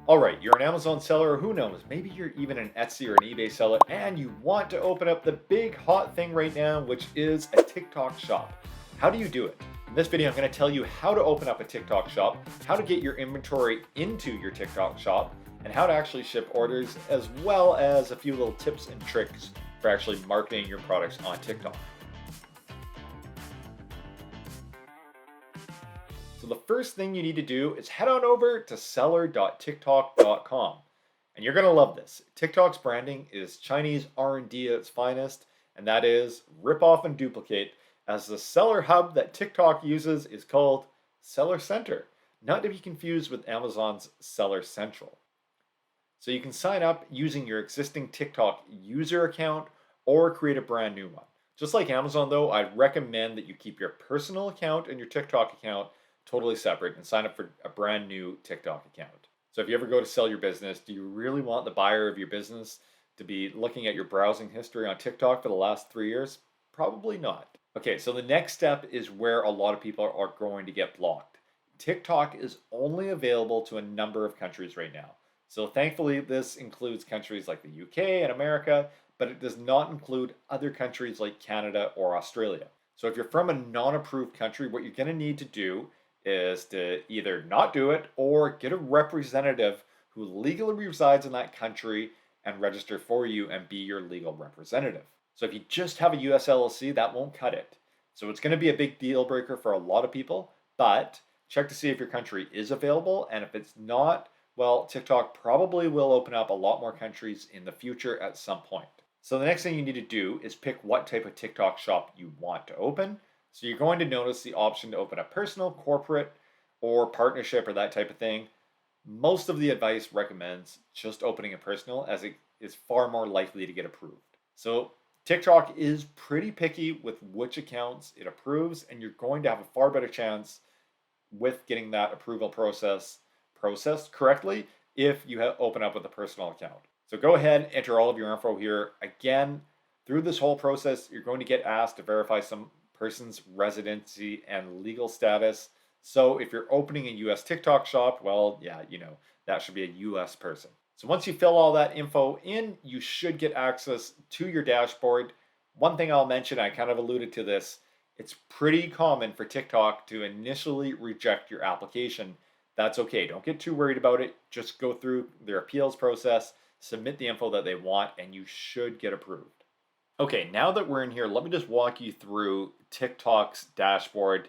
Alright, you're an Amazon seller, or who knows, maybe you're even an Etsy or an eBay seller, and you want to open up the big hot thing right now, which is a TikTok shop. How do you do it? In this video, I'm going to tell you how to open up a TikTok shop, how to get your inventory into your TikTok shop, and how to actually ship orders, as well as a few little tips and tricks for actually marketing your products on TikTok. So the first thing you need to do is head on over to seller.tiktok.com. And you're going to love this. TikTok's branding is Chinese R&D at its finest, and that is rip off and duplicate, as the seller hub that TikTok uses is called Seller Center, not to be confused with Amazon's Seller Central. So you can sign up using your existing TikTok user account or create a brand new one. Just like Amazon though, I'd recommend that you keep your personal account and your TikTok account totally separate and sign up for a brand new TikTok account. So if you ever go to sell your business, do you really want the buyer of your business to be looking at your browsing history on TikTok for the last 3 years? Probably not. Okay, so the next step is where a lot of people are going to get blocked. TikTok is only available to a number of countries right now. So thankfully, this includes countries like the UK and America, but it does not include other countries like Canada or Australia. So if you're from a non-approved country, what you're going to need to do is to either not do it or get a representative who legally resides in that country and register for you and be your legal representative. So if you just have a US LLC, that won't cut it. So it's going to be a big deal breaker for a lot of people, but check to see if your country is available. And if it's not, well, TikTok probably will open up a lot more countries in the future at some point. So the next thing you need to do is pick what type of TikTok shop you want to open. So you're going to notice the option to open a personal, corporate, or partnership or that type of thing. Most of the advice recommends just opening a personal, as it is far more likely to get approved. So TikTok is pretty picky with which accounts it approves, and you're going to have a far better chance with getting that approval process processed correctly if you open up with a personal account. So go ahead, enter all of your info here. Again, through this whole process, you're going to get asked to verify some person's residency and legal status. So if you're opening a US TikTok shop, well, yeah, that should be a US person. So once you fill all that info in, you should get access to your dashboard. One thing I'll mention, I kind of alluded to this, it's pretty common for TikTok to initially reject your application. That's okay. Don't get too worried about it. Just go through their appeals process, submit the info that they want, and you should get approved. Okay, now that we're in here, let me just walk you through TikTok's dashboard.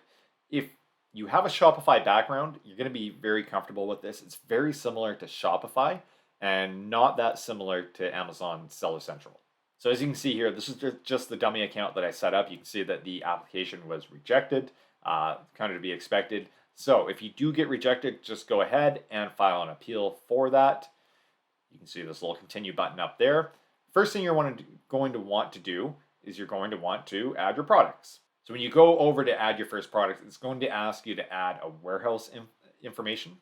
If you have a Shopify background, you're going to be very comfortable with this. It's very similar to Shopify and not that similar to Amazon Seller Central. So as you can see here, this is just the dummy account that I set up. You can see that the application was rejected, kind of to be expected. So if you do get rejected, just go ahead and file an appeal for that. You can see this little continue button up there. First thing you're going to want to do is you're going to want to add your products. So when you go over to add your first product, it's going to ask you to add a warehouse information.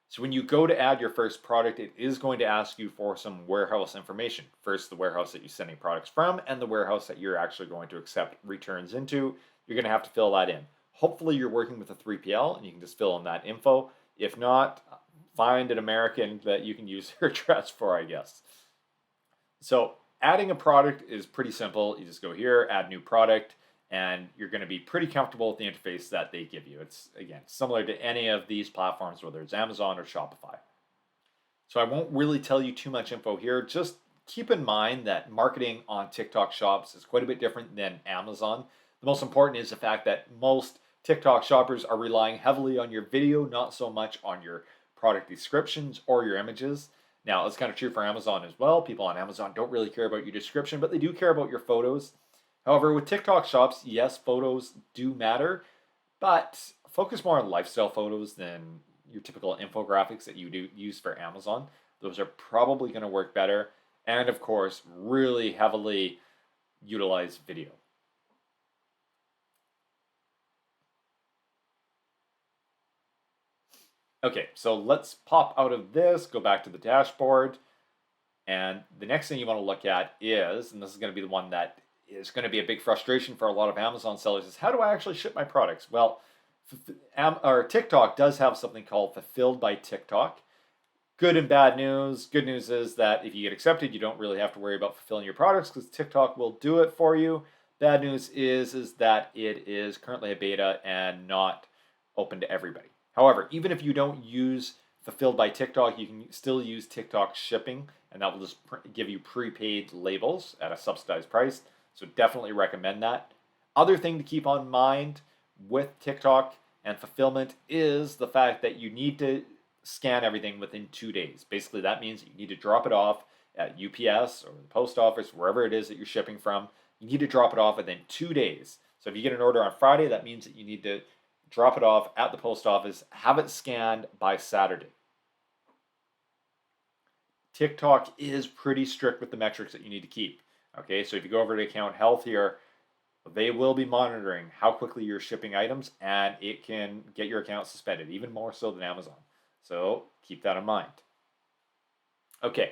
So when you go to add your first product, it is going to ask you for some warehouse information. First, the warehouse that you're sending products from and the warehouse that you're actually going to accept returns into. You're going to have to fill that in. Hopefully you're working with a 3PL and you can just fill in that info. If not, find an American that you can use their address for, I guess. So adding a product is pretty simple. You just go here, add new product, and you're going to be pretty comfortable with the interface that they give you. It's, again, similar to any of these platforms, whether it's Amazon or Shopify. So I won't really tell you too much info here. Just keep in mind that marketing on TikTok shops is quite a bit different than Amazon. The most important is the fact that most TikTok shoppers are relying heavily on your video, not so much on your product descriptions or your images. Now, it's kind of true for Amazon as well. People on Amazon don't really care about your description, but they do care about your photos. However, with TikTok shops, yes, photos do matter, but focus more on lifestyle photos than your typical infographics that you do use for Amazon. Those are probably going to work better. And of course, really heavily utilize video. Okay, so let's pop out of this, go back to the dashboard. And the next thing you want to look at is, and this is going to be the one that is going to be a big frustration for a lot of Amazon sellers, is how do I actually ship my products? Well, Or TikTok does have something called Fulfilled by TikTok. Good and bad news. Good news is that if you get accepted, you don't really have to worry about fulfilling your products because TikTok will do it for you. Bad news is that it is currently a beta and not open to everybody. However, even if you don't use Fulfilled by TikTok, you can still use TikTok shipping, and that will just give you prepaid labels at a subsidized price. So definitely recommend that. Other thing to keep on mind with TikTok and fulfillment is the fact that you need to scan everything within 2 days. Basically, that means you need to drop it off at UPS or the post office, wherever it is that you're shipping from. You need to drop it off within 2 days. So if you get an order on Friday, that means that you need to drop it off at the post office, have it scanned by Saturday. TikTok is pretty strict with the metrics that you need to keep. Okay, so if you go over to account health here, they will be monitoring how quickly you're shipping items, and it can get your account suspended, even more so than Amazon. So keep that in mind. Okay,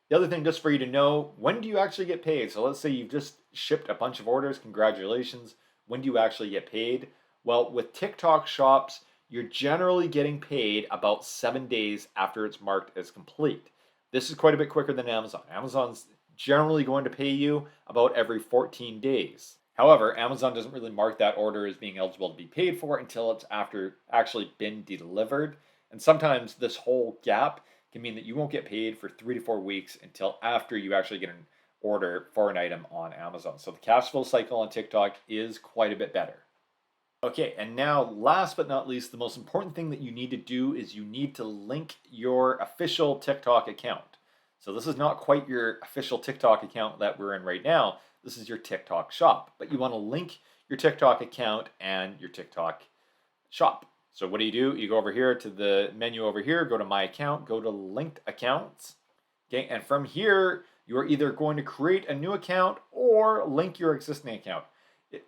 the other thing just for you to know, when do you actually get paid? So let's say you've just shipped a bunch of orders, congratulations. When do you actually get paid? Well, with TikTok shops, you're generally getting paid about 7 days after it's marked as complete. This is quite a bit quicker than Amazon. Amazon's generally going to pay you about every 14 days. However, Amazon doesn't really mark that order as being eligible to be paid for until it's after actually been delivered. And sometimes this whole gap can mean that you won't get paid for 3 to 4 weeks until after you actually get an order for an item on Amazon. So the cash flow cycle on TikTok is quite a bit better. Okay, and now last but not least, the most important thing that you need to do is you need to link your official TikTok account. So this is not quite your official TikTok account that we're in right now. This is your TikTok shop, but you want to link your TikTok account and your TikTok shop. So what do? You go over here to the menu over here, go to My Account, go to Linked Accounts. Okay, and from here, you're either going to create a new account or link your existing account.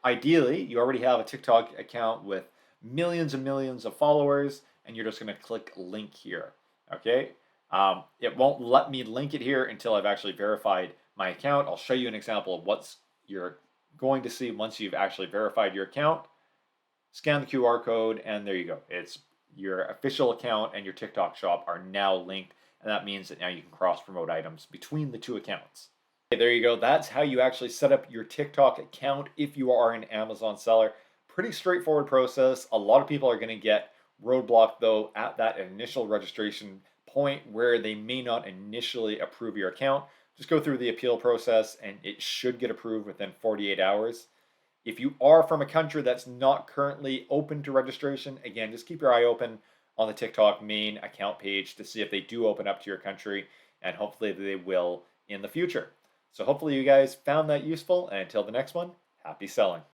Ideally, you already have a TikTok account with millions and millions of followers, and you're just going to click link here. Okay, it won't let me link it here until I've actually verified my account. I'll show you an example of what you're going to see once you've actually verified your account. Scan the QR code, and there you go. It's your official account and your TikTok shop are now linked, and that means that now you can cross-promote items between the two accounts. Okay, there you go. That's how you actually set up your TikTok account if you are an Amazon seller. Pretty straightforward process. A lot of people are going to get roadblocked, though, at that initial registration point where they may not initially approve your account. Just go through the appeal process, and it should get approved within 48 hours. If you are from a country that's not currently open to registration, again, just keep your eye open on the TikTok main account page to see if they do open up to your country, and hopefully they will in the future. So hopefully you guys found that useful, and until the next one, happy selling.